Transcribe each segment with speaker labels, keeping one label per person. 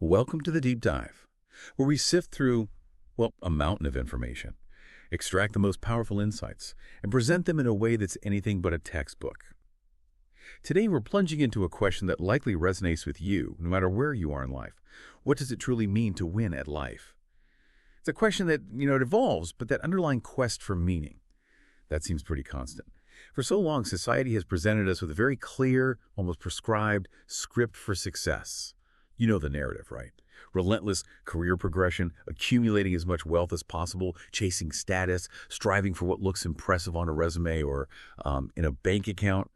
Speaker 1: Welcome to the Deep Dive, where we sift through, well, a mountain of information, extract the most powerful insights, and present them in a way that's anything but a textbook. Today, we're plunging into a question that likely resonates with you, no matter where you are in life. What does it truly mean to win at life? It's a question that, it evolves, but that underlying quest for meaning, that seems pretty constant. For so long, society has presented us with a very clear, almost prescribed script for success. You know the narrative, right? Relentless career progression, accumulating as much wealth as possible, chasing status, striving for what looks impressive on a resume or in a bank account.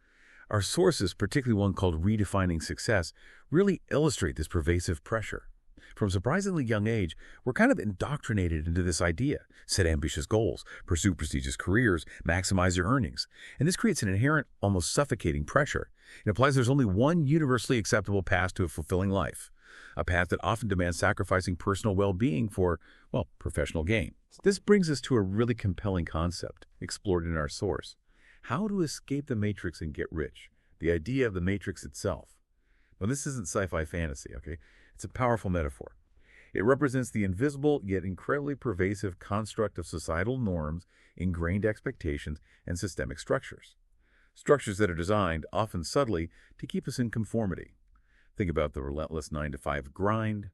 Speaker 1: Our sources, particularly one called Redefining Success, really illustrate this pervasive pressure. From a surprisingly young age, we're kind of indoctrinated into this idea. Set ambitious goals, pursue prestigious careers, maximize your earnings. And this creates an inherent, almost suffocating pressure. It implies there's only one universally acceptable path to a fulfilling life, a path that often demands sacrificing personal well-being for, well, professional gain. This brings us to a really compelling concept explored in our source: how to escape the matrix and get rich, the idea of the matrix itself. Now, this isn't sci-fi fantasy, okay? It's a powerful metaphor. It represents the invisible yet incredibly pervasive construct of societal norms, ingrained expectations, and systemic structures. Structures that are designed, often subtly, to keep us in conformity. Think about the relentless 9-to-5 grind,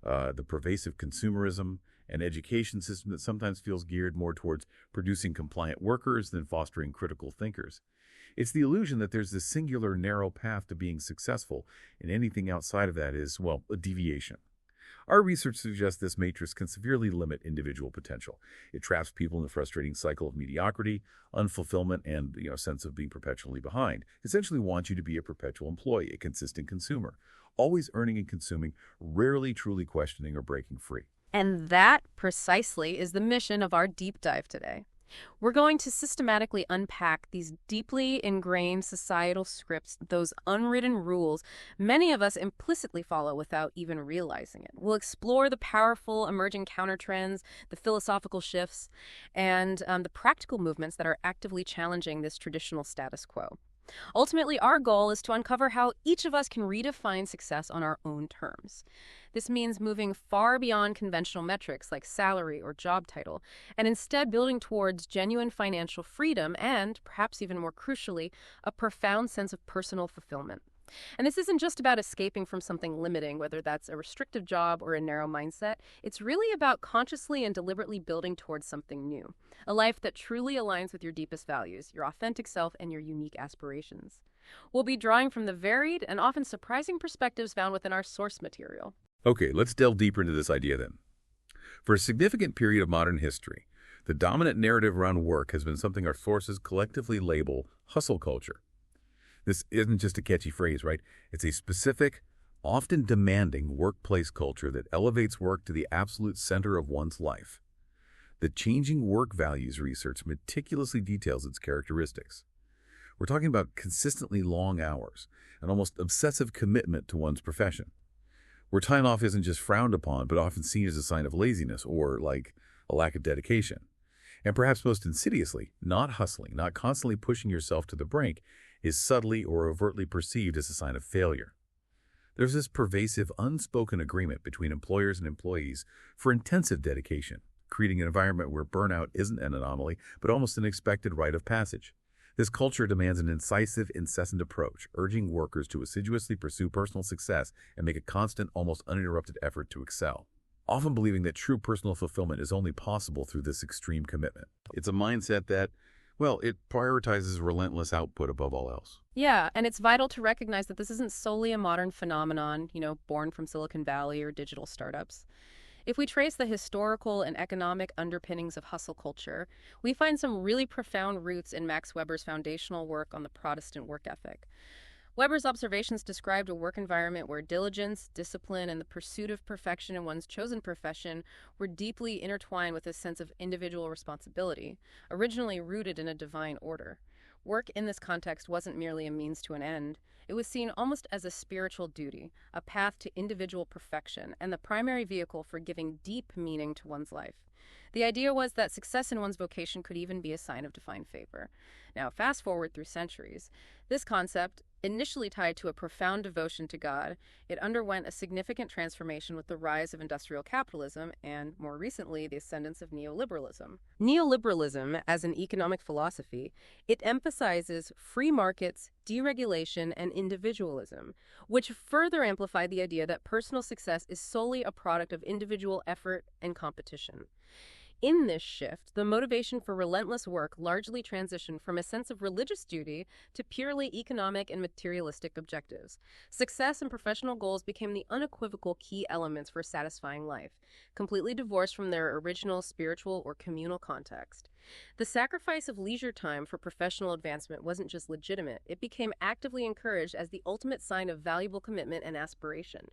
Speaker 1: the pervasive consumerism, an education system that sometimes feels geared more towards producing compliant workers than fostering critical thinkers. It's the illusion that there's this singular narrow path to being successful, and anything outside of that is, well, a deviation. Our research suggests this matrix can severely limit individual potential. It traps people in the frustrating cycle of mediocrity, unfulfillment, and a sense of being perpetually behind. Essentially wants you to be a perpetual employee, a consistent consumer, always earning and consuming, rarely truly questioning or breaking free.
Speaker 2: And that precisely is the mission of our deep dive today. We're going to systematically unpack these deeply ingrained societal scripts, those unwritten rules many of us implicitly follow without even realizing it. We'll explore the powerful emerging countertrends, the philosophical shifts, and the practical movements that are actively challenging this traditional status quo. Ultimately, our goal is to uncover how each of us can redefine success on our own terms. This means moving far beyond conventional metrics like salary or job title, and instead building towards genuine financial freedom and, perhaps even more crucially, a profound sense of personal fulfillment. And this isn't just about escaping from something limiting, whether that's a restrictive job or a narrow mindset. It's really about consciously and deliberately building towards something new, a life that truly aligns with your deepest values, your authentic self, and your unique aspirations. We'll be drawing from the varied and often surprising perspectives found within our source material.
Speaker 1: Okay, let's delve deeper into this idea then. For a significant period of modern history, the dominant narrative around work has been something our sources collectively label hustle culture. This isn't just a catchy phrase, right? It's a specific, often demanding workplace culture that elevates work to the absolute center of one's life. The changing work values research meticulously details its characteristics. We're talking about consistently long hours, an almost obsessive commitment to one's profession, where time off isn't just frowned upon, but often seen as a sign of laziness or, like, a lack of dedication. And perhaps most insidiously, not hustling, not constantly pushing yourself to the brink, is subtly or overtly perceived as a sign of failure. There's this pervasive, unspoken agreement between employers and employees for intensive dedication, creating an environment where burnout isn't an anomaly, but almost an expected rite of passage. This culture demands an incisive, incessant approach, urging workers to assiduously pursue personal success and make a constant, almost uninterrupted effort to excel, often believing that true personal fulfillment is only possible through this extreme commitment. It's a mindset that, well, it prioritizes relentless output above all else.
Speaker 2: Yeah, and it's vital to recognize that this isn't solely a modern phenomenon, born from Silicon Valley or digital startups. If we trace the historical and economic underpinnings of hustle culture, we find some really profound roots in Max Weber's foundational work on the Protestant work ethic. Weber's observations described a work environment where diligence, discipline, and the pursuit of perfection in one's chosen profession were deeply intertwined with a sense of individual responsibility, originally rooted in a divine order. Work in this context wasn't merely a means to an end. It was seen almost as a spiritual duty, a path to individual perfection, and the primary vehicle for giving deep meaning to one's life. The idea was that success in one's vocation could even be a sign of divine favor. Now, fast forward through centuries. This concept, initially tied to a profound devotion to God, it underwent a significant transformation with the rise of industrial capitalism and, more recently, the ascendance of neoliberalism. Neoliberalism, as an economic philosophy, it emphasizes free markets, deregulation, and individualism, which further amplify the idea that personal success is solely a product of individual effort and competition. In this shift, the motivation for relentless work largely transitioned from a sense of religious duty to purely economic and materialistic objectives. Success and professional goals became the unequivocal key elements for satisfying life, completely divorced from their original spiritual or communal context. The sacrifice of leisure time for professional advancement wasn't just legitimate, it became actively encouraged as the ultimate sign of valuable commitment and aspiration.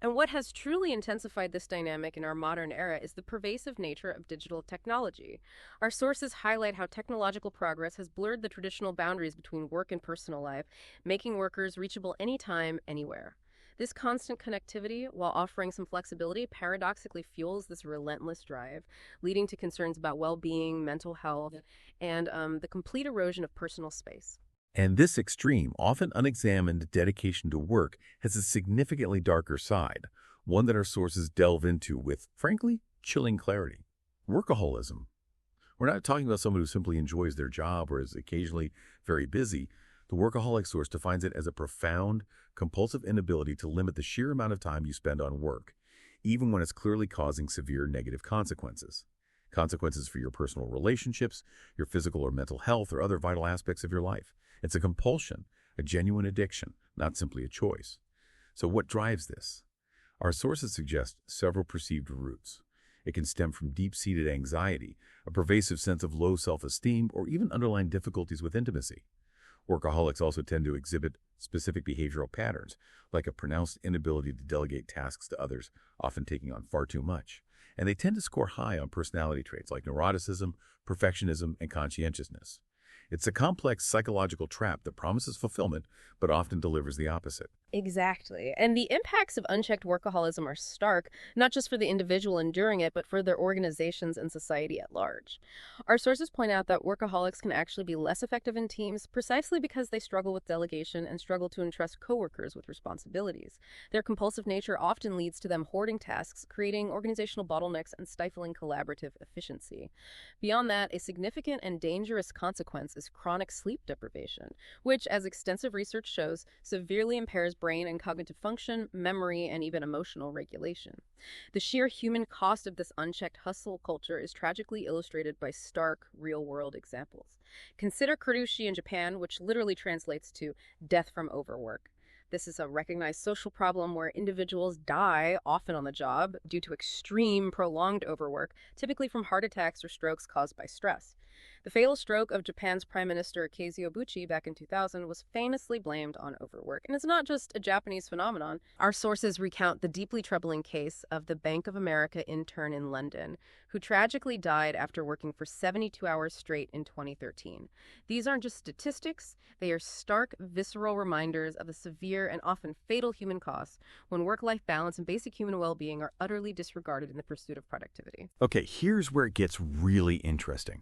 Speaker 2: And what has truly intensified this dynamic in our modern era is the pervasive nature of digital technology. Our sources highlight how technological progress has blurred the traditional boundaries between work and personal life, making workers reachable anytime, anywhere. This constant connectivity, while offering some flexibility, paradoxically fuels this relentless drive, leading to concerns about well-being, mental health, and the complete erosion of personal space.
Speaker 1: And this extreme, often unexamined dedication to work has a significantly darker side, one that our sources delve into with, frankly, chilling clarity. Workaholism. We're not talking about someone who simply enjoys their job or is occasionally very busy. The workaholic source defines it as a profound, compulsive inability to limit the sheer amount of time you spend on work, even when it's clearly causing severe negative consequences. Consequences for your personal relationships, your physical or mental health, or other vital aspects of your life. It's a compulsion, a genuine addiction, not simply a choice. So what drives this? Our sources suggest several perceived roots. It can stem from deep-seated anxiety, a pervasive sense of low self-esteem, or even underlying difficulties with intimacy. Workaholics also tend to exhibit specific behavioral patterns, like a pronounced inability to delegate tasks to others, often taking on far too much. And they tend to score high on personality traits like neuroticism, perfectionism, and conscientiousness. It's a complex psychological trap that promises fulfillment, but often delivers the opposite.
Speaker 2: Exactly. And the impacts of unchecked workaholism are stark, not just for the individual enduring it, but for their organizations and society at large. Our sources point out that workaholics can actually be less effective in teams precisely because they struggle with delegation and struggle to entrust coworkers with responsibilities. Their compulsive nature often leads to them hoarding tasks, creating organizational bottlenecks, and stifling collaborative efficiency. Beyond that, a significant and dangerous consequence is chronic sleep deprivation, which, as extensive research shows, severely impairs brain and cognitive function, memory, and even emotional regulation. The sheer human cost of this unchecked hustle culture is tragically illustrated by stark, real-world examples. Consider karushi in Japan, which literally translates to death from overwork. This is a recognized social problem where individuals die, often on the job, due to extreme, prolonged overwork, typically from heart attacks or strokes caused by stress. The fatal stroke of Japan's Prime Minister Keizo Buchi back in 2000 was famously blamed on overwork. And it's not just a Japanese phenomenon. Our sources recount the deeply troubling case of the Bank of America intern in London, who tragically died after working for 72 hours straight in 2013. These aren't just statistics, they are stark, visceral reminders of the severe and often fatal human costs when work-life balance and basic human well-being are utterly disregarded in the pursuit of productivity.
Speaker 1: Okay, here's where it gets really interesting.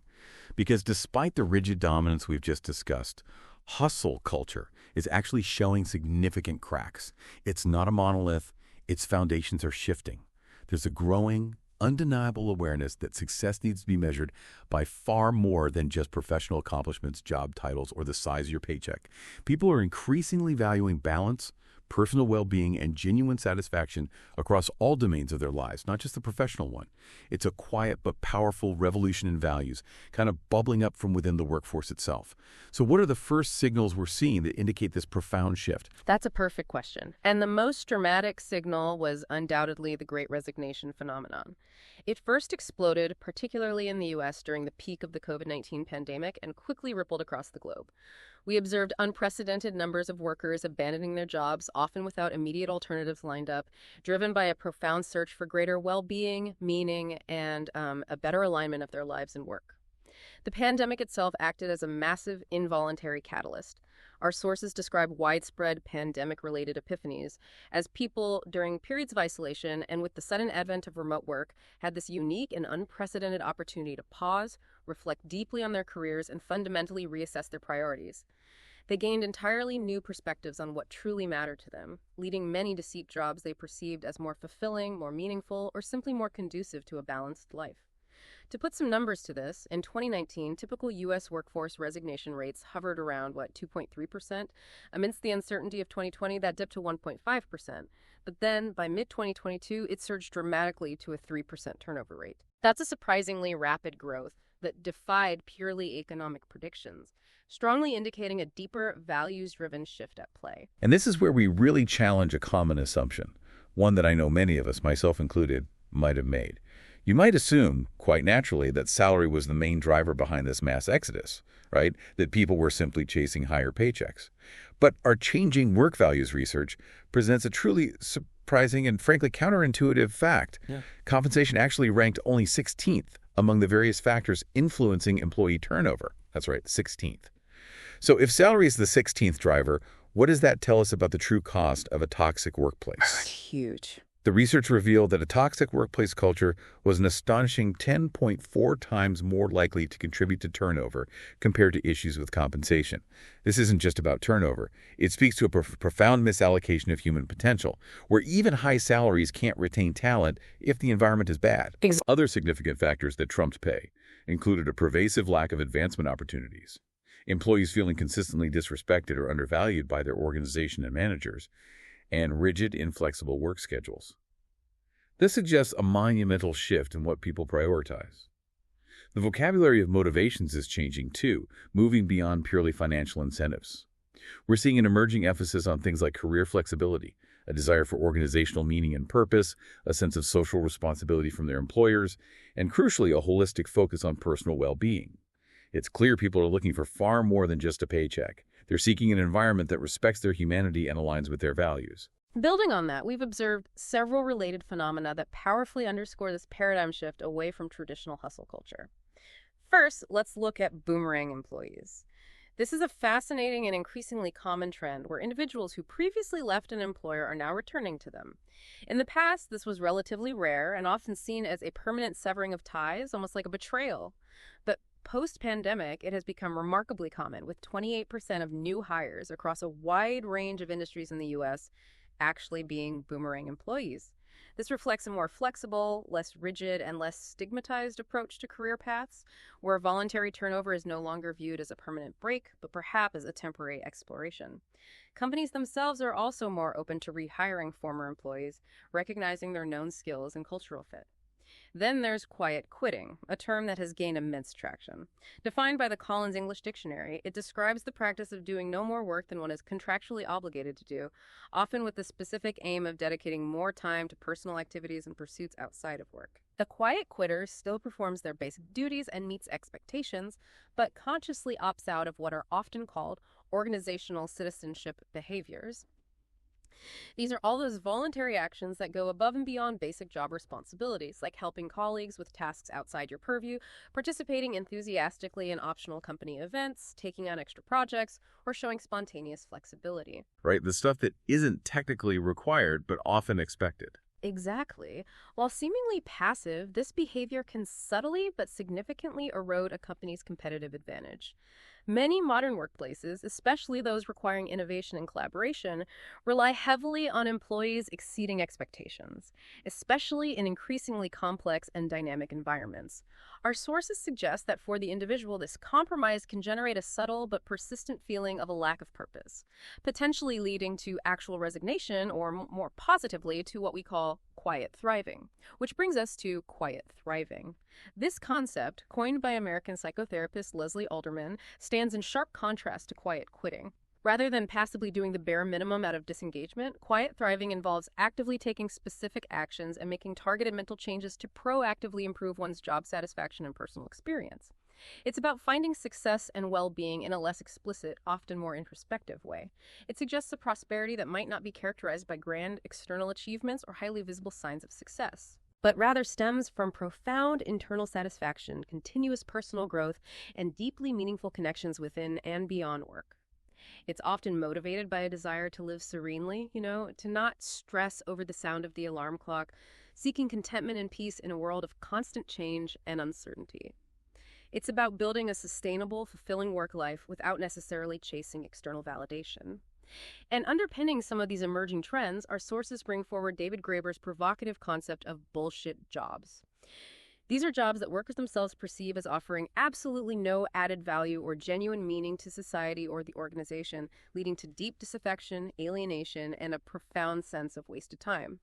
Speaker 1: Because despite the rigid dominance we've just discussed, hustle culture is actually showing significant cracks. It's not a monolith, its foundations are shifting. There's a growing, undeniable awareness that success needs to be measured by far more than just professional accomplishments, job titles, or the size of your paycheck. People are increasingly valuing balance, personal well-being, and genuine satisfaction across all domains of their lives, not just the professional one. It's a quiet but powerful revolution in values, kind of bubbling up from within the workforce itself. So what are the first signals we're seeing that indicate this profound shift?
Speaker 2: That's a perfect question. And the most dramatic signal was undoubtedly the Great Resignation phenomenon. It first exploded, particularly in the U.S. during the peak of the COVID-19 pandemic, and quickly rippled across the globe. We observed unprecedented numbers of workers abandoning their jobs, often without immediate alternatives lined up, driven by a profound search for greater well-being, meaning, and a better alignment of their lives and work. The pandemic itself acted as a massive involuntary catalyst. Our sources describe widespread pandemic-related epiphanies as people, during periods of isolation and with the sudden advent of remote work, had this unique and unprecedented opportunity to pause, reflect deeply on their careers, and fundamentally reassess their priorities. They gained entirely new perspectives on what truly mattered to them, leading many to seek jobs they perceived as more fulfilling, more meaningful, or simply more conducive to a balanced life. To put some numbers to this, in 2019, typical U.S. workforce resignation rates hovered around, 2.3%? Amidst the uncertainty of 2020, that dipped to 1.5%. But then, by mid-2022, it surged dramatically to a 3% turnover rate. That's a surprisingly rapid growth that defied purely economic predictions, strongly indicating a deeper, values-driven shift at play.
Speaker 1: And this is where we really challenge a common assumption, one that I know many of us, myself included, might have made. You might assume, quite naturally, that salary was the main driver behind this mass exodus, right? That people were simply chasing higher paychecks. But our changing work values research presents a truly surprising and frankly counterintuitive fact. Compensation actually ranked only 16th among the various factors influencing employee turnover. That's right, 16th. So if salary is the 16th driver, what does that tell us about the true cost of a toxic workplace?
Speaker 2: Huge.
Speaker 1: The research revealed that a toxic workplace culture was an astonishing 10.4 times more likely to contribute to turnover compared to issues with compensation. This isn't just about turnover. It speaks to a profound misallocation of human potential, where even high salaries can't retain talent if the environment is bad. Other significant factors that trumped pay included a pervasive lack of advancement opportunities, employees feeling consistently disrespected or undervalued by their organization and managers, and rigid, inflexible work schedules. This suggests a monumental shift in what people prioritize. The vocabulary of motivations is changing too, moving beyond purely financial incentives. We're seeing an emerging emphasis on things like career flexibility, a desire for organizational meaning and purpose, a sense of social responsibility from their employers, and crucially, a holistic focus on personal well-being. It's clear people are looking for far more than just a paycheck. They're seeking an environment that respects their humanity and aligns with their values.
Speaker 2: Building on that, we've observed several related phenomena that powerfully underscore this paradigm shift away from traditional hustle culture. First, let's look at boomerang employees. This is a fascinating and increasingly common trend where individuals who previously left an employer are now returning to them. In the past, this was relatively rare and often seen as a permanent severing of ties, almost like a betrayal. But post-pandemic, it has become remarkably common, with 28% of new hires across a wide range of industries in the U.S. actually being boomerang employees. This reflects a more flexible, less rigid, and less stigmatized approach to career paths, where voluntary turnover is no longer viewed as a permanent break, but perhaps as a temporary exploration. Companies themselves are also more open to rehiring former employees, recognizing their known skills and cultural fit. Then there's quiet quitting, a term that has gained immense traction. Defined by the Collins English Dictionary, it describes the practice of doing no more work than one is contractually obligated to do, often with the specific aim of dedicating more time to personal activities and pursuits outside of work. The quiet quitter still performs their basic duties and meets expectations, but consciously opts out of what are often called organizational citizenship behaviors. These are all those voluntary actions that go above and beyond basic job responsibilities, like helping colleagues with tasks outside your purview, participating enthusiastically in optional company events, taking on extra projects, or showing spontaneous flexibility.
Speaker 1: Right? The stuff that isn't technically required, but often expected.
Speaker 2: Exactly. While seemingly passive, this behavior can subtly but significantly erode a company's competitive advantage. Many modern workplaces, especially those requiring innovation and collaboration, rely heavily on employees exceeding expectations, especially in increasingly complex and dynamic environments. Our sources suggest that for the individual, this compromise can generate a subtle but persistent feeling of a lack of purpose, potentially leading to actual resignation or, more positively, to what we call quiet thriving, which brings us to quiet thriving. This concept, coined by American psychotherapist Leslie Alderman, stands in sharp contrast to quiet quitting. Rather than passively doing the bare minimum out of disengagement, quiet thriving involves actively taking specific actions and making targeted mental changes to proactively improve one's job satisfaction and personal experience. It's about finding success and well-being in a less explicit, often more introspective way. It suggests a prosperity that might not be characterized by grand external achievements or highly visible signs of success, but rather stems from profound internal satisfaction, continuous personal growth, and deeply meaningful connections within and beyond work. It's often motivated by a desire to live serenely, to not stress over the sound of the alarm clock, seeking contentment and peace in a world of constant change and uncertainty. It's about building a sustainable, fulfilling work life without necessarily chasing external validation. And underpinning some of these emerging trends, our sources bring forward David Graeber's provocative concept of bullshit jobs. These are jobs that workers themselves perceive as offering absolutely no added value or genuine meaning to society or the organization, leading to deep disaffection, alienation, and a profound sense of wasted time.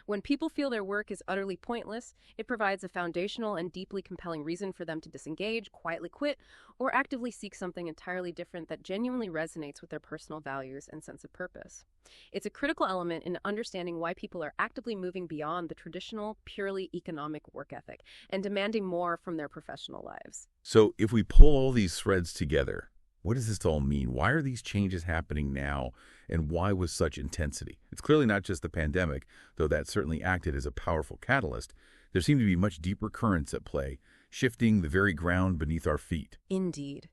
Speaker 2: When people feel their work is utterly pointless, it provides a foundational and deeply compelling reason for them to disengage, quietly quit, or actively seek something entirely different that genuinely resonates with their personal values and sense of purpose. It's a critical element in understanding why people are actively moving beyond the traditional, purely economic work ethic and demanding more from their professional lives.
Speaker 1: So if we pull all these threads together, what does this all mean? Why are these changes happening now, and why with such intensity? It's clearly not just the pandemic, though that certainly acted as a powerful catalyst. There seem to be much deeper currents at play, shifting the very ground beneath our feet.
Speaker 2: Indeed.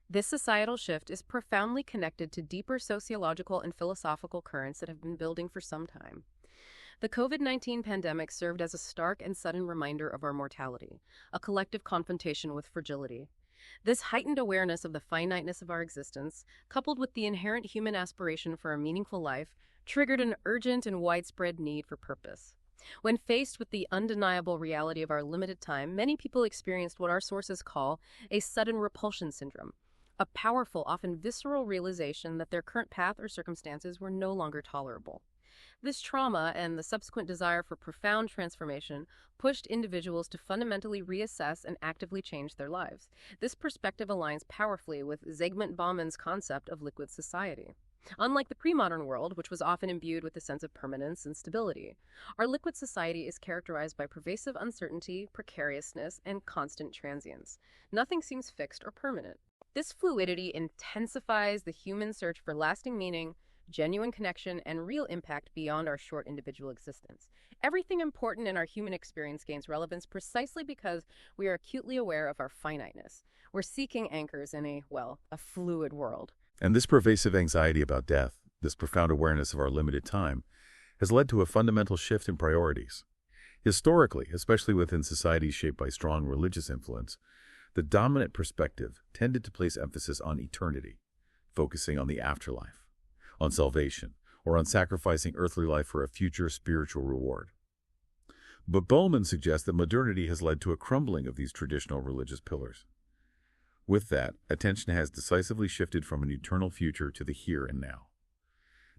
Speaker 2: This societal shift is profoundly connected to deeper sociological and philosophical currents that have been building for some time. The COVID-19 pandemic served as a stark and sudden reminder of our mortality, a collective confrontation with fragility. This heightened awareness of the finiteness of our existence, coupled with the inherent human aspiration for a meaningful life, triggered an urgent and widespread need for purpose. When faced with the undeniable reality of our limited time, many people experienced what our sources call a sudden repulsion syndrome, a powerful, often visceral realization that their current path or circumstances were no longer tolerable. This trauma and the subsequent desire for profound transformation pushed individuals to fundamentally reassess and actively change their lives. This perspective aligns powerfully with Zygmunt Bauman's concept of liquid society. Unlike the pre-modern world, which was often imbued with a sense of permanence and stability, our liquid society is characterized by pervasive uncertainty, precariousness, and constant transience. Nothing seems fixed or permanent. This fluidity intensifies the human search for lasting meaning, genuine connection, and real impact beyond our short individual existence. Everything important in our human experience gains relevance precisely because we are acutely aware of our finiteness. We're seeking anchors in a fluid world.
Speaker 1: And this pervasive anxiety about death, this profound awareness of our limited time, has led to a fundamental shift in priorities. Historically, especially within societies shaped by strong religious influence, the dominant perspective tended to place emphasis on eternity, focusing on the afterlife, on salvation, or on sacrificing earthly life for a future spiritual reward. But Bowman suggests that modernity has led to a crumbling of these traditional religious pillars. With that, attention has decisively shifted from an eternal future to the here and now.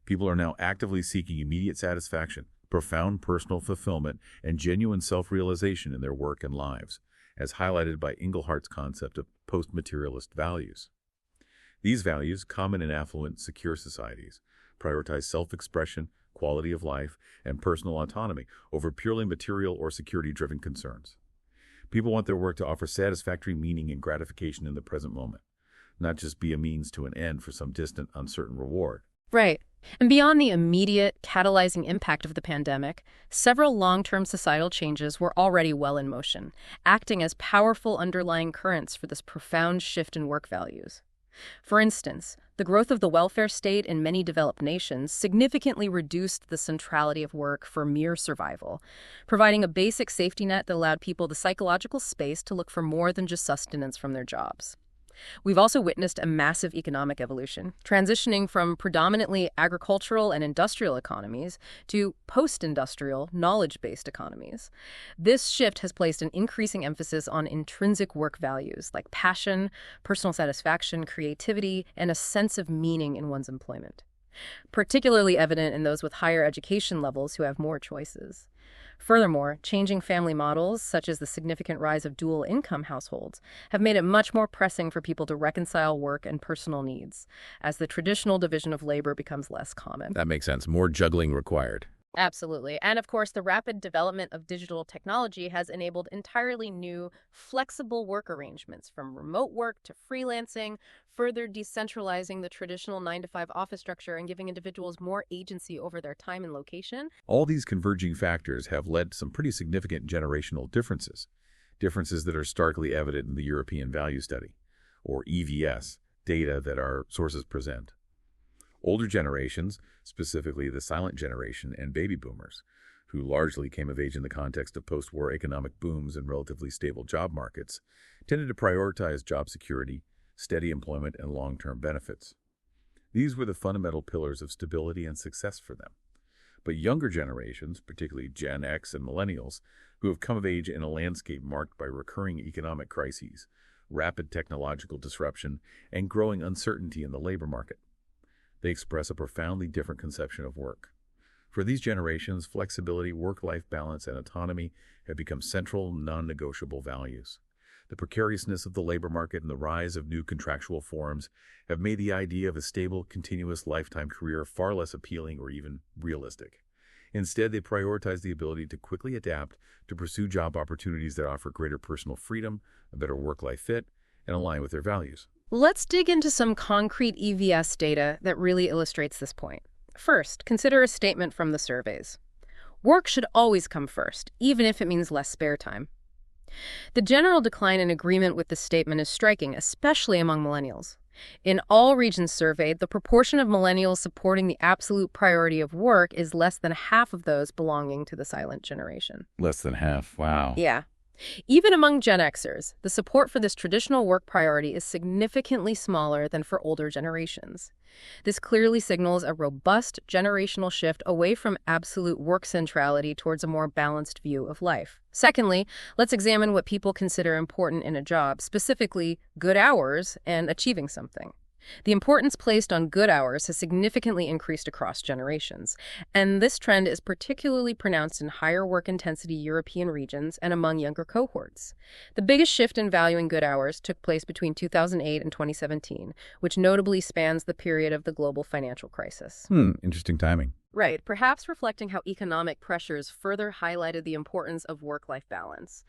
Speaker 1: People are now actively seeking immediate satisfaction, profound personal fulfillment, and genuine self-realization in their work and lives, as highlighted by Inglehart's concept of post-materialist values. These values, common in affluent, secure societies, prioritize self-expression, quality of life, and personal autonomy over purely material or security-driven concerns. People want their work to offer satisfactory meaning and gratification in the present moment, not just be a means to an end for some distant, uncertain reward.
Speaker 2: Right. And beyond the immediate catalyzing impact of the pandemic, several long-term societal changes were already well in motion, acting as powerful underlying currents for this profound shift in work values. For instance, the growth of the welfare state in many developed nations significantly reduced the centrality of work for mere survival, providing a basic safety net that allowed people the psychological space to look for more than just sustenance from their jobs. We've also witnessed a massive economic evolution, transitioning from predominantly agricultural and industrial economies to post-industrial, knowledge-based economies. This shift has placed an increasing emphasis on intrinsic work values like passion, personal satisfaction, creativity, and a sense of meaning in one's employment, particularly evident in those with higher education levels who have more choices. Furthermore, changing family models, such as the significant rise of dual-income households, have made it much more pressing for people to reconcile work and personal needs, as the traditional division of labor becomes less common.
Speaker 1: That makes sense. More juggling required.
Speaker 2: Absolutely. And of course, the rapid development of digital technology has enabled entirely new, flexible work arrangements, from remote work to freelancing, further decentralizing the traditional 9-to-5 office structure and giving individuals more agency over their time and location.
Speaker 1: All these converging factors have led to some pretty significant generational differences that are starkly evident in the European Value Study, or EVS, data that our sources present. Older generations, specifically the silent generation and baby boomers, who largely came of age in the context of post-war economic booms and relatively stable job markets, tended to prioritize job security, steady employment, and long-term benefits. These were the fundamental pillars of stability and success for them. But younger generations, particularly Gen X and millennials, who have come of age in a landscape marked by recurring economic crises, rapid technological disruption, and growing uncertainty in the labor market. They express a profoundly different conception of work. For these generations, flexibility, work-life balance, and autonomy have become central, non-negotiable values. The precariousness of the labor market and the rise of new contractual forms have made the idea of a stable, continuous lifetime career far less appealing or even realistic. Instead, they prioritize the ability to quickly adapt to pursue job opportunities that offer greater personal freedom, a better work-life fit, and align with their values.
Speaker 2: Let's dig into some concrete EVS data that really illustrates this point. First, consider a statement from the surveys. Work should always come first, even if it means less spare time. The general decline in agreement with this statement is striking, especially among millennials. In all regions surveyed, the proportion of millennials supporting the absolute priority of work is less than half of those belonging to the silent generation.
Speaker 1: Less than half, wow.
Speaker 2: Yeah. Even among Gen Xers, the support for this traditional work priority is significantly smaller than for older generations. This clearly signals a robust generational shift away from absolute work centrality towards a more balanced view of life. Secondly, let's examine what people consider important in a job, specifically good hours and achieving something. The importance placed on good hours has significantly increased across generations, and this trend is particularly pronounced in higher work-intensity European regions and among younger cohorts. The biggest shift in valuing good hours took place between 2008 and 2017, which notably spans the period of the global financial crisis.
Speaker 1: Interesting timing.
Speaker 2: Right, perhaps reflecting how economic pressures further highlighted the importance of work-life balance.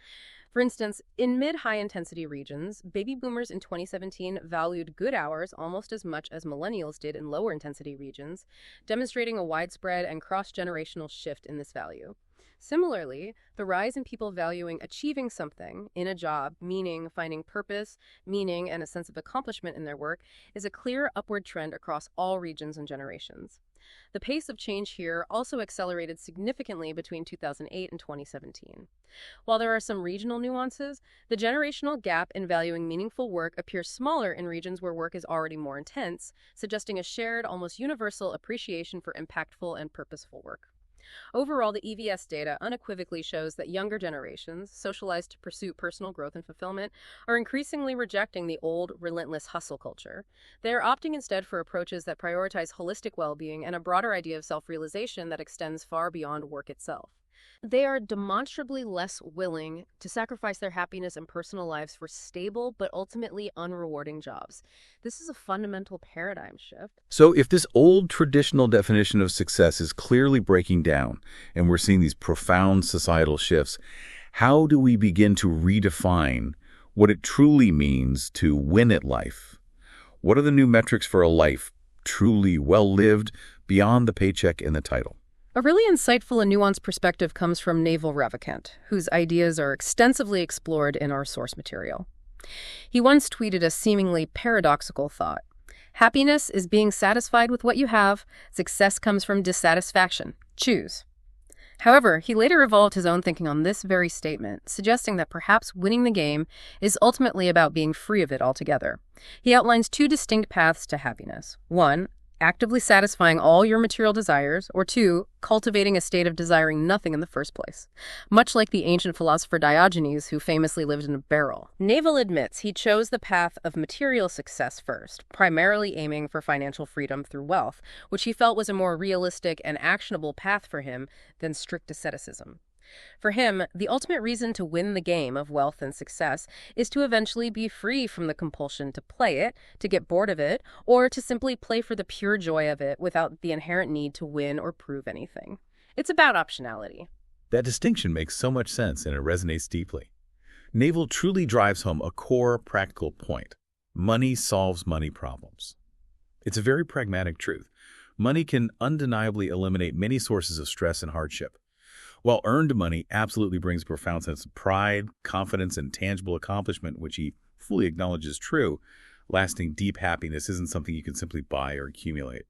Speaker 2: For instance, in mid-high-intensity regions, baby boomers in 2017 valued good hours almost as much as millennials did in lower-intensity regions, demonstrating a widespread and cross-generational shift in this value. Similarly, the rise in people valuing achieving something in a job, meaning finding purpose, meaning, and a sense of accomplishment in their work, is a clear upward trend across all regions and generations. The pace of change here also accelerated significantly between 2008 and 2017. While there are some regional nuances, the generational gap in valuing meaningful work appears smaller in regions where work is already more intense, suggesting a shared, almost universal appreciation for impactful and purposeful work. Overall, the EVS data unequivocally shows that younger generations, socialized to pursue personal growth and fulfillment, are increasingly rejecting the old, relentless hustle culture. They are opting instead for approaches that prioritize holistic well-being and a broader idea of self-realization that extends far beyond work itself. They are demonstrably less willing to sacrifice their happiness and personal lives for stable but ultimately unrewarding jobs. This is a fundamental paradigm shift.
Speaker 1: So if this old traditional definition of success is clearly breaking down, and we're seeing these profound societal shifts, how do we begin to redefine what it truly means to win at life? What are the new metrics for a life truly well-lived beyond the paycheck and the title?
Speaker 2: A really insightful and nuanced perspective comes from Naval Ravikant, whose ideas are extensively explored in our source material. He once tweeted a seemingly paradoxical thought. Happiness is being satisfied with what you have. Success comes from dissatisfaction. Choose. However, he later evolved his own thinking on this very statement, suggesting that perhaps winning the game is ultimately about being free of it altogether. He outlines two distinct paths to happiness. One, actively satisfying all your material desires, or two, cultivating a state of desiring nothing in the first place, much like the ancient philosopher Diogenes, who famously lived in a barrel. Naval admits he chose the path of material success first, primarily aiming for financial freedom through wealth, which he felt was a more realistic and actionable path for him than strict asceticism. For him, the ultimate reason to win the game of wealth and success is to eventually be free from the compulsion to play it, to get bored of it, or to simply play for the pure joy of it without the inherent need to win or prove anything. It's about optionality.
Speaker 1: That distinction makes so much sense and it resonates deeply. Naval truly drives home a core practical point. Money solves money problems. It's a very pragmatic truth. Money can undeniably eliminate many sources of stress and hardship. While earned money absolutely brings a profound sense of pride, confidence, and tangible accomplishment, which he fully acknowledges true, lasting deep happiness isn't something you can simply buy or accumulate.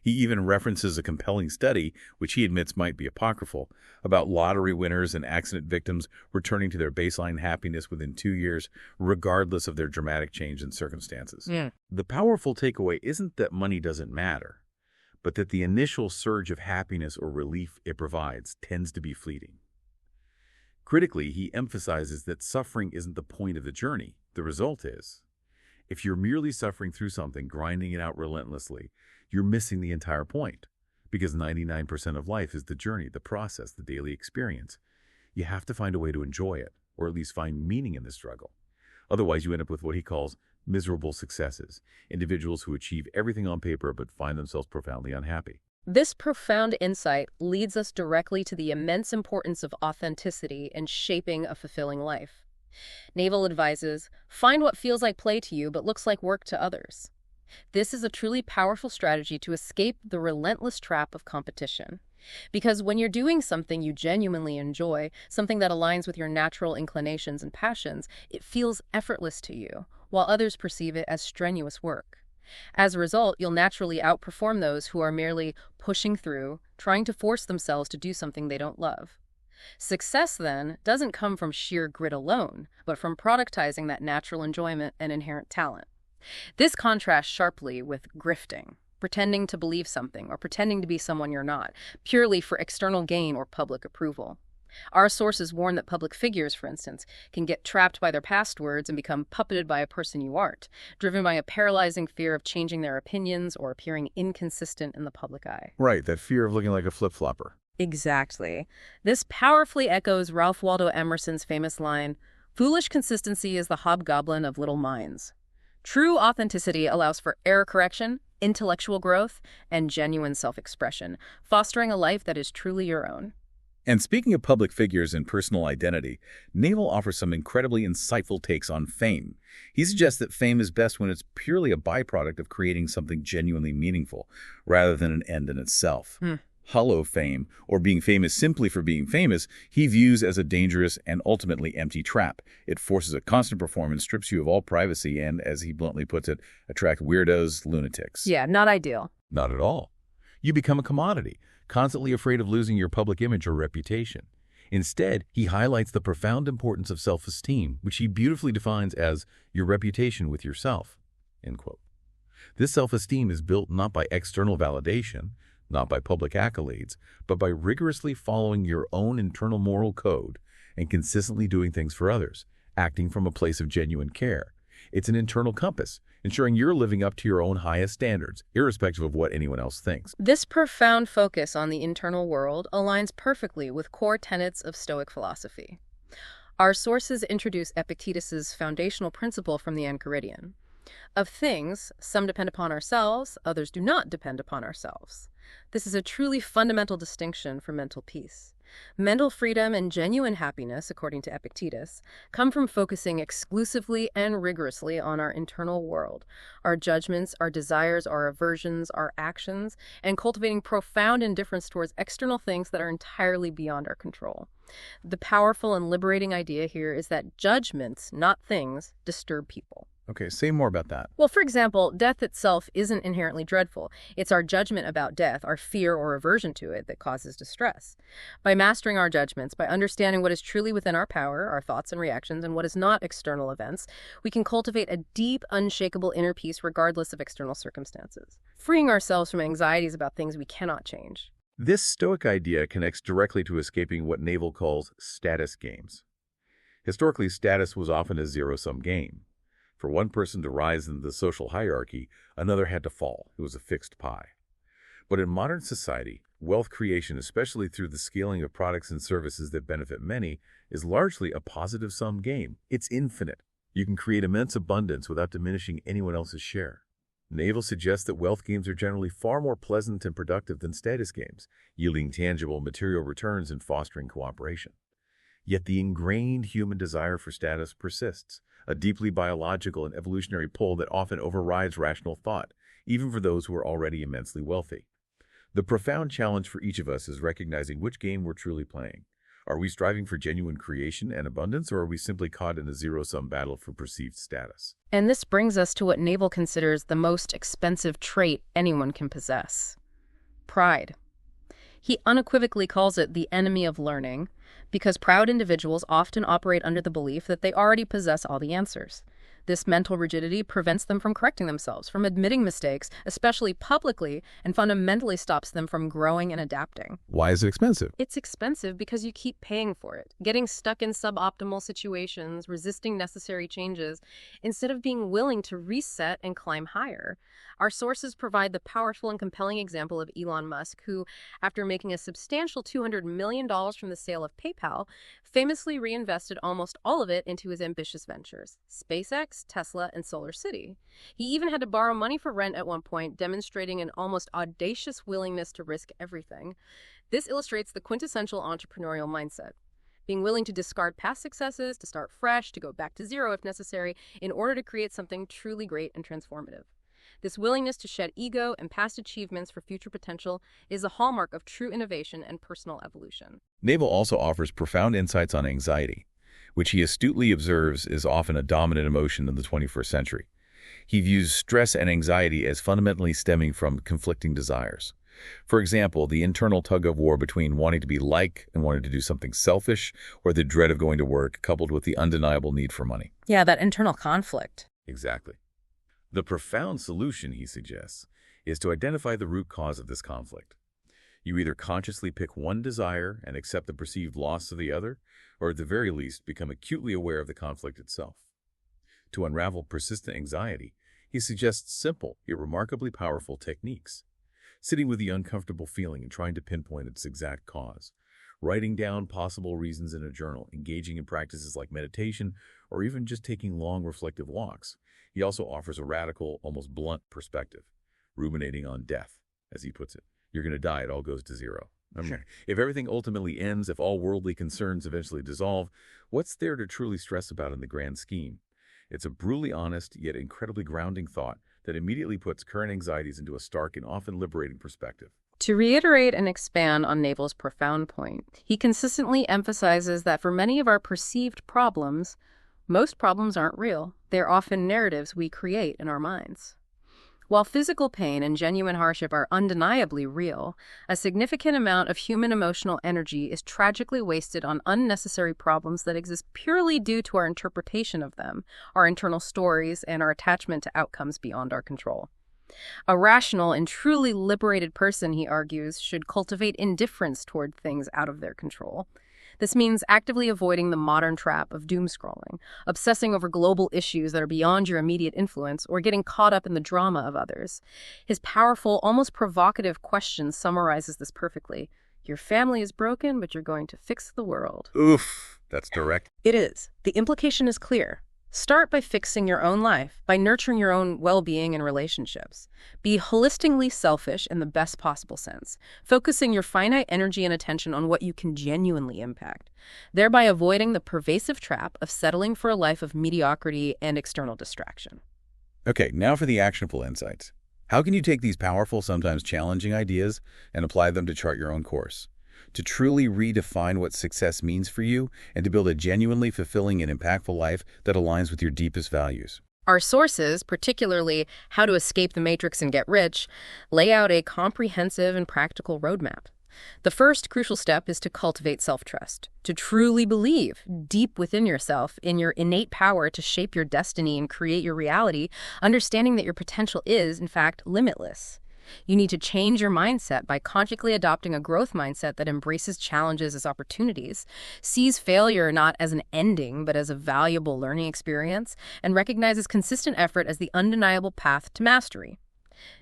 Speaker 1: He even references a compelling study, which he admits might be apocryphal, about lottery winners and accident victims returning to their baseline happiness within 2 years, regardless of their dramatic change in circumstances.
Speaker 2: Yeah.
Speaker 1: The powerful takeaway isn't that money doesn't matter, but that the initial surge of happiness or relief it provides tends to be fleeting. Critically, he emphasizes that suffering isn't the point of the journey. The result is, if you're merely suffering through something, grinding it out relentlessly, you're missing the entire point, because 99% of life is the journey, the process, the daily experience. You have to find a way to enjoy it, or at least find meaning in the struggle. Otherwise, you end up with what he calls miserable successes, individuals who achieve everything on paper but find themselves profoundly unhappy.
Speaker 2: This profound insight leads us directly to the immense importance of authenticity in shaping a fulfilling life. Naval advises, find what feels like play to you but looks like work to others. This is a truly powerful strategy to escape the relentless trap of competition. Because when you're doing something you genuinely enjoy, something that aligns with your natural inclinations and passions, it feels effortless to you, while others perceive it as strenuous work. As a result, you'll naturally outperform those who are merely pushing through, trying to force themselves to do something they don't love. Success, then, doesn't come from sheer grit alone, but from productizing that natural enjoyment and inherent talent. This contrasts sharply with grifting, pretending to believe something or pretending to be someone you're not, purely for external gain or public approval. Our sources warn that public figures, for instance, can get trapped by their past words and become puppeted by a person you aren't, driven by a paralyzing fear of changing their opinions or appearing inconsistent in the public eye.
Speaker 1: Right, that fear of looking like a flip-flopper.
Speaker 2: Exactly. This powerfully echoes Ralph Waldo Emerson's famous line, "Foolish consistency is the hobgoblin of little minds." True authenticity allows for error correction, intellectual growth, and genuine self-expression, fostering a life that is truly your own.
Speaker 1: And speaking of public figures and personal identity, Naval offers some incredibly insightful takes on fame. He suggests that fame is best when it's purely a byproduct of creating something genuinely meaningful, rather than an end in itself. Hollow fame, or being famous simply for being famous, he views as a dangerous and ultimately empty trap. It forces a constant performance, strips you of all privacy, and, as he bluntly puts it, attract weirdos, lunatics.
Speaker 2: Yeah, not ideal.
Speaker 1: Not at all. You become a commodity, constantly afraid of losing your public image or reputation. Instead, he highlights the profound importance of self-esteem, which he beautifully defines as your reputation with yourself. End quote. This self-esteem is built not by external validation, not by public accolades, but by rigorously following your own internal moral code and consistently doing things for others, acting from a place of genuine care. It's an internal compass, ensuring you're living up to your own highest standards, irrespective of what anyone else thinks.
Speaker 2: This profound focus on the internal world aligns perfectly with core tenets of Stoic philosophy. Our sources introduce Epictetus's foundational principle from the Enchiridion. Of things, some depend upon ourselves, others do not depend upon ourselves. This is a truly fundamental distinction for mental peace. Mental freedom and genuine happiness, according to Epictetus, come from focusing exclusively and rigorously on our internal world, our judgments, our desires, our aversions, our actions, and cultivating profound indifference towards external things that are entirely beyond our control. The powerful and liberating idea here is that judgments, not things, disturb people.
Speaker 1: Okay, say more about that.
Speaker 2: Well, for example, death itself isn't inherently dreadful. It's our judgment about death, our fear or aversion to it, that causes distress. By mastering our judgments, by understanding what is truly within our power, our thoughts and reactions, and what is not external events, we can cultivate a deep, unshakable inner peace regardless of external circumstances, freeing ourselves from anxieties about things we cannot change.
Speaker 1: This Stoic idea connects directly to escaping what Naval calls status games. Historically, status was often a zero-sum game. For one person to rise in the social hierarchy, another had to fall. It was a fixed pie. But in modern society, wealth creation, especially through the scaling of products and services that benefit many, is largely a positive-sum game. It's infinite. You can create immense abundance without diminishing anyone else's share. Naval suggests that wealth games are generally far more pleasant and productive than status games, yielding tangible material returns and fostering cooperation. Yet the ingrained human desire for status persists, a deeply biological and evolutionary pull that often overrides rational thought, even for those who are already immensely wealthy. The profound challenge for each of us is recognizing which game we're truly playing. Are we striving for genuine creation and abundance, or are we simply caught in a zero-sum battle for perceived status?
Speaker 2: And this brings us to what Naval considers the most expensive trait anyone can possess: pride. He unequivocally calls it the enemy of learning because proud individuals often operate under the belief that they already possess all the answers. This mental rigidity prevents them from correcting themselves, from admitting mistakes, especially publicly, and fundamentally stops them from growing and adapting.
Speaker 1: Why is it expensive?
Speaker 2: It's expensive because you keep paying for it, getting stuck in suboptimal situations, resisting necessary changes, instead of being willing to reset and climb higher. Our sources provide the powerful and compelling example of Elon Musk, who, after making a substantial $200 million from the sale of PayPal, famously reinvested almost all of it into his ambitious ventures, SpaceX, Tesla, and SolarCity. He even had to borrow money for rent at one point, demonstrating an almost audacious willingness to risk everything. This illustrates the quintessential entrepreneurial mindset. Being willing to discard past successes, to start fresh, to go back to zero if necessary, in order to create something truly great and transformative. This willingness to shed ego and past achievements for future potential is a hallmark of true innovation and personal evolution.
Speaker 1: Naval also offers profound insights on anxiety, which he astutely observes is often a dominant emotion in the 21st century. He views stress and anxiety as fundamentally stemming from conflicting desires. For example, the internal tug-of-war between wanting to be liked and wanting to do something selfish, or the dread of going to work, coupled with the undeniable need for money.
Speaker 2: Yeah, that internal conflict.
Speaker 1: Exactly. The profound solution, he suggests, is to identify the root cause of this conflict. You either consciously pick one desire and accept the perceived loss of the other, or at the very least become acutely aware of the conflict itself. To unravel persistent anxiety, he suggests simple, yet remarkably powerful techniques. Sitting with the uncomfortable feeling and trying to pinpoint its exact cause. Writing down possible reasons in a journal, engaging in practices like meditation, or even just taking long reflective walks. He also offers a radical, almost blunt perspective, ruminating on death, as he puts it. You're going to die, it all goes to zero.
Speaker 2: Sure.
Speaker 1: If everything ultimately ends, if all worldly concerns eventually dissolve, what's there to truly stress about in the grand scheme? It's a brutally honest, yet incredibly grounding thought that immediately puts current anxieties into a stark and often liberating perspective.
Speaker 2: To reiterate and expand on Naval's profound point, he consistently emphasizes that for many of our perceived problems, most problems aren't real. They're often narratives we create in our minds. While physical pain and genuine hardship are undeniably real, a significant amount of human emotional energy is tragically wasted on unnecessary problems that exist purely due to our interpretation of them, our internal stories, and our attachment to outcomes beyond our control. A rational and truly liberated person, he argues, should cultivate indifference toward things out of their control. This means actively avoiding the modern trap of doom scrolling, obsessing over global issues that are beyond your immediate influence, or getting caught up in the drama of others. His powerful, almost provocative question summarizes this perfectly. Your family is broken, but you're going to fix the world.
Speaker 1: Oof, that's direct.
Speaker 2: It is. The implication is clear. Start by fixing your own life, by nurturing your own well-being and relationships. Be holistically selfish in the best possible sense, focusing your finite energy and attention on what you can genuinely impact, thereby avoiding the pervasive trap of settling for a life of mediocrity and external distraction.
Speaker 1: Okay, now for the actionable insights. How can you take these powerful, sometimes challenging ideas and apply them to chart your own course? To truly redefine what success means for you and to build a genuinely fulfilling and impactful life that aligns with your deepest values.
Speaker 2: Our sources, particularly How to Escape the Matrix and Get Rich, lay out a comprehensive and practical roadmap. The first crucial step is to cultivate self-trust, to truly believe deep within yourself in your innate power to shape your destiny and create your reality, understanding that your potential is, in fact, limitless. You need to change your mindset by consciously adopting a growth mindset that embraces challenges as opportunities, sees failure not as an ending but as a valuable learning experience, and recognizes consistent effort as the undeniable path to mastery.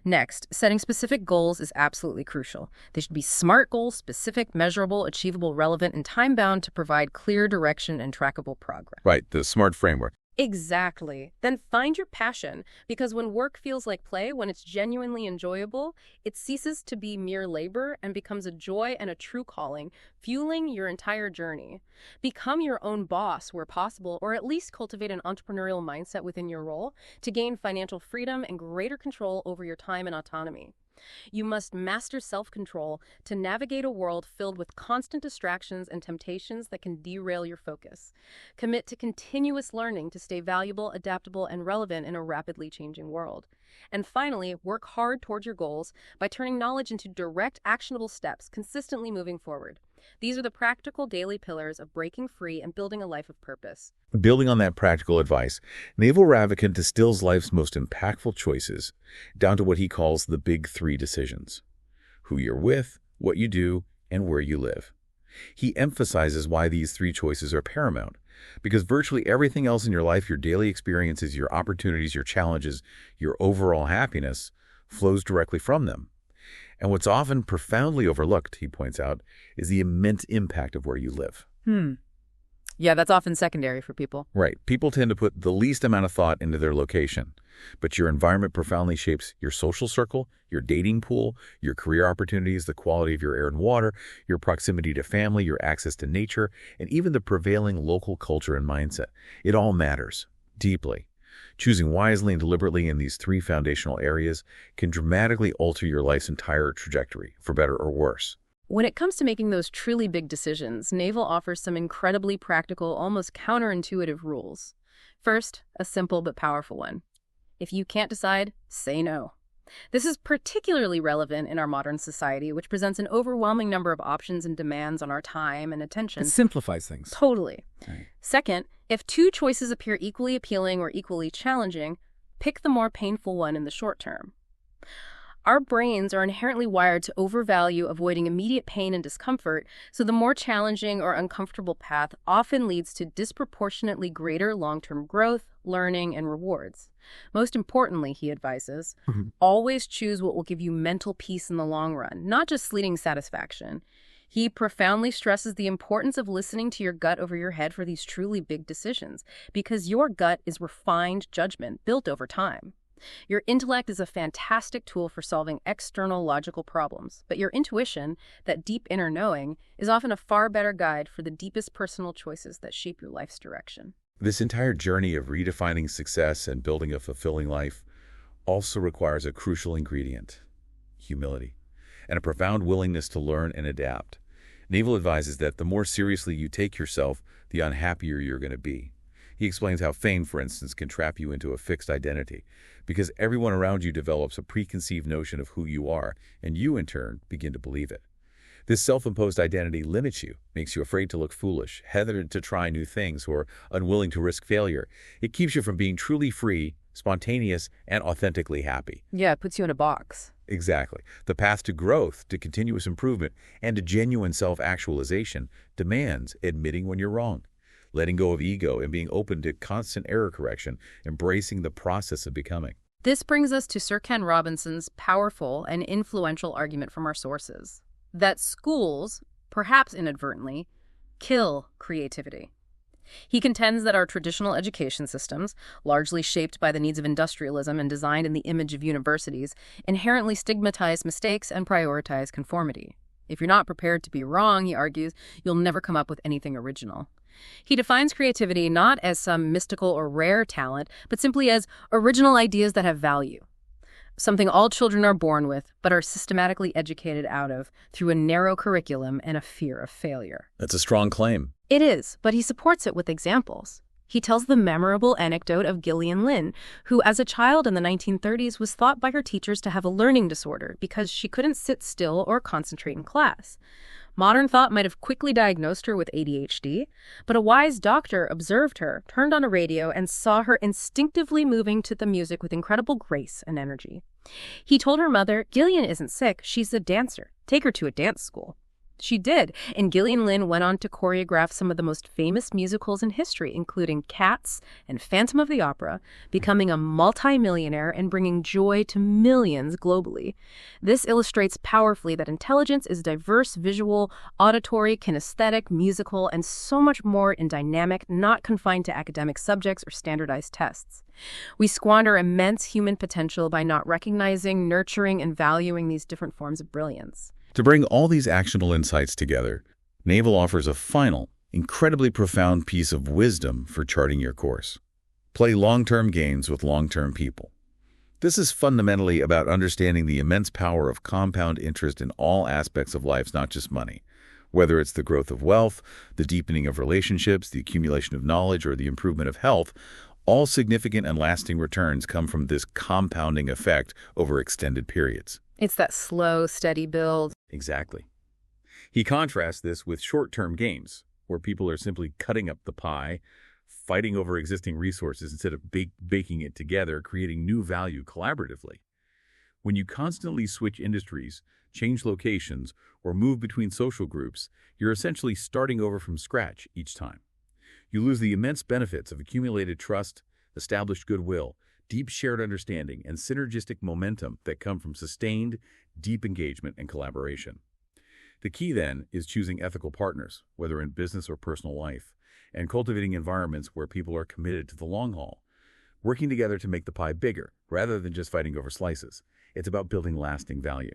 Speaker 2: Next, setting specific goals is absolutely crucial. They should be SMART goals, specific, measurable, achievable, relevant, and time-bound to provide clear direction and trackable progress.
Speaker 1: Right, the SMART framework.
Speaker 2: Exactly. Then find your passion, because when work feels like play, when it's genuinely enjoyable, it ceases to be mere labor and becomes a joy and a true calling, fueling your entire journey. Become your own boss where possible, or at least cultivate an entrepreneurial mindset within your role to gain financial freedom and greater control over your time and autonomy. You must master self-control to navigate a world filled with constant distractions and temptations that can derail your focus. Commit to continuous learning to stay valuable, adaptable, and relevant in a rapidly changing world. And finally, work hard towards your goals by turning knowledge into direct, actionable steps, consistently moving forward. These are the practical daily pillars of breaking free and building a life of purpose.
Speaker 1: Building on that practical advice, Naval Ravikant distills life's most impactful choices down to what he calls the big three decisions: who you're with, what you do, and where you live. He emphasizes why these three choices are paramount, because virtually everything else in your life, your daily experiences, your opportunities, your challenges, your overall happiness, flows directly from them. And what's often profoundly overlooked, he points out, is the immense impact of where you live.
Speaker 2: Yeah, that's often secondary for people.
Speaker 1: Right. People tend to put the least amount of thought into their location. But your environment profoundly shapes your social circle, your dating pool, your career opportunities, the quality of your air and water, your proximity to family, your access to nature, and even the prevailing local culture and mindset. It all matters deeply. Choosing wisely and deliberately in these three foundational areas can dramatically alter your life's entire trajectory, for better or worse.
Speaker 2: When it comes to making those truly big decisions, Naval offers some incredibly practical, almost counterintuitive rules. First, a simple but powerful one. If you can't decide, say no. This is particularly relevant in our modern society, which presents an overwhelming number of options and demands on our time and attention.
Speaker 3: It simplifies things.
Speaker 2: Totally.
Speaker 3: Right.
Speaker 2: Second, if two choices appear equally appealing or equally challenging, pick the more painful one in the short term. Our brains are inherently wired to overvalue avoiding immediate pain and discomfort, so the more challenging or uncomfortable path often leads to disproportionately greater long-term growth, learning, and rewards. Most importantly, he advises, always choose what will give you mental peace in the long run, not just fleeting satisfaction. He profoundly stresses the importance of listening to your gut over your head for these truly big decisions, because your gut is refined judgment built over time. Your intellect is a fantastic tool for solving external logical problems, but your intuition, that deep inner knowing, is often a far better guide for the deepest personal choices that shape your life's direction.
Speaker 1: This entire journey of redefining success and building a fulfilling life also requires a crucial ingredient: humility, and a profound willingness to learn and adapt. Naval advises that the more seriously you take yourself, the unhappier you're going to be. He explains how fame, for instance, can trap you into a fixed identity, because everyone around you develops a preconceived notion of who you are, and you, in turn, begin to believe it. This self-imposed identity limits you, makes you afraid to look foolish, hesitant to try new things, or unwilling to risk failure. It keeps you from being truly free, spontaneous, and authentically happy.
Speaker 2: Yeah, it puts you in a box.
Speaker 1: Exactly. The path to growth, to continuous improvement, and to genuine self-actualization demands admitting when you're wrong, letting go of ego, and being open to constant error correction, embracing the process of becoming.
Speaker 2: This brings us to Sir Ken Robinson's powerful and influential argument from our sources, that schools, perhaps inadvertently, kill creativity. He contends that our traditional education systems, largely shaped by the needs of industrialism and designed in the image of universities, inherently stigmatize mistakes and prioritize conformity. If you're not prepared to be wrong, he argues, you'll never come up with anything original. He defines creativity not as some mystical or rare talent, but simply as original ideas that have value. Something all children are born with, but are systematically educated out of through a narrow curriculum and a fear of failure.
Speaker 1: That's a strong claim.
Speaker 2: It is, but he supports it with examples. He tells the memorable anecdote of Gillian Lynne, who as a child in the 1930s was thought by her teachers to have a learning disorder because she couldn't sit still or concentrate in class. Modern thought might have quickly diagnosed her with ADHD, but a wise doctor observed her, turned on a radio, and saw her instinctively moving to the music with incredible grace and energy. He told her mother, "Gillian isn't sick, she's a dancer. Take her to a dance school." She did, and Gillian Lynne went on to choreograph some of the most famous musicals in history, including Cats and Phantom of the Opera, becoming a multimillionaire and bringing joy to millions globally. This illustrates powerfully that intelligence is diverse, visual, auditory, kinesthetic, musical, and so much more in dynamic, not confined to academic subjects or standardized tests. We squander immense human potential by not recognizing, nurturing, and valuing these different forms of brilliance.
Speaker 1: To bring all these actionable insights together, Naval offers a final, incredibly profound piece of wisdom for charting your course. Play long-term games with long-term people. This is fundamentally about understanding the immense power of compound interest in all aspects of life, not just money. Whether it's the growth of wealth, the deepening of relationships, the accumulation of knowledge, or the improvement of health, all significant and lasting returns come from this compounding effect over extended periods.
Speaker 2: It's that slow, steady build.
Speaker 1: Exactly. He contrasts this with short-term games, where people are simply cutting up the pie, fighting over existing resources instead of baking it together, creating new value collaboratively. When you constantly switch industries, change locations, or move between social groups, you're essentially starting over from scratch each time. You lose the immense benefits of accumulated trust, established goodwill, deep shared understanding, and synergistic momentum that come from sustained, deep engagement and collaboration. The key, then, is choosing ethical partners, whether in business or personal life, and cultivating environments where people are committed to the long haul, working together to make the pie bigger, rather than just fighting over slices. It's about building lasting value.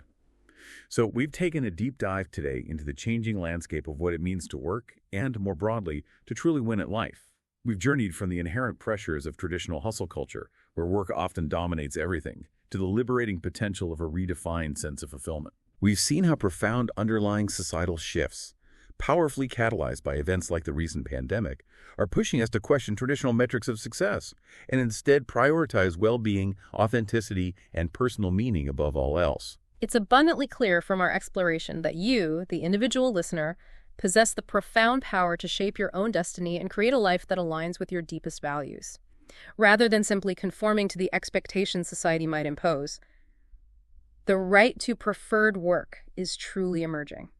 Speaker 1: So we've taken a deep dive today into the changing landscape of what it means to work and, more broadly, to truly win at life. We've journeyed from the inherent pressures of traditional hustle culture, where work often dominates everything, to the liberating potential of a redefined sense of fulfillment. We've seen how profound underlying societal shifts, powerfully catalyzed by events like the recent pandemic, are pushing us to question traditional metrics of success and instead prioritize well-being, authenticity, and personal meaning above all else.
Speaker 2: It's abundantly clear from our exploration that you, the individual listener, possess the profound power to shape your own destiny and create a life that aligns with your deepest values. Rather than simply conforming to the expectations society might impose, the right to preferred work is truly emerging.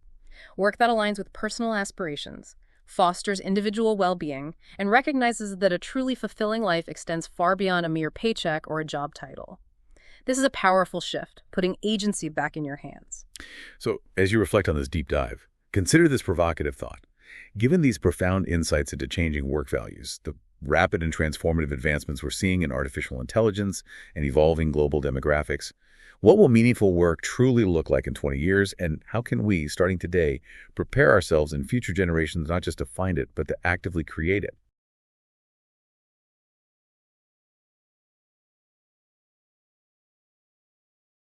Speaker 2: Work that aligns with personal aspirations, fosters individual well-being, and recognizes that a truly fulfilling life extends far beyond a mere paycheck or a job title. This is a powerful shift, putting agency back in your hands.
Speaker 1: So, as you reflect on this deep dive, consider this provocative thought. Given these profound insights into changing work values, the rapid and transformative advancements we're seeing in artificial intelligence and evolving global demographics, what will meaningful work truly look like in 20 years, and how can we, starting today, prepare ourselves in future generations not just to find it, but to actively create it?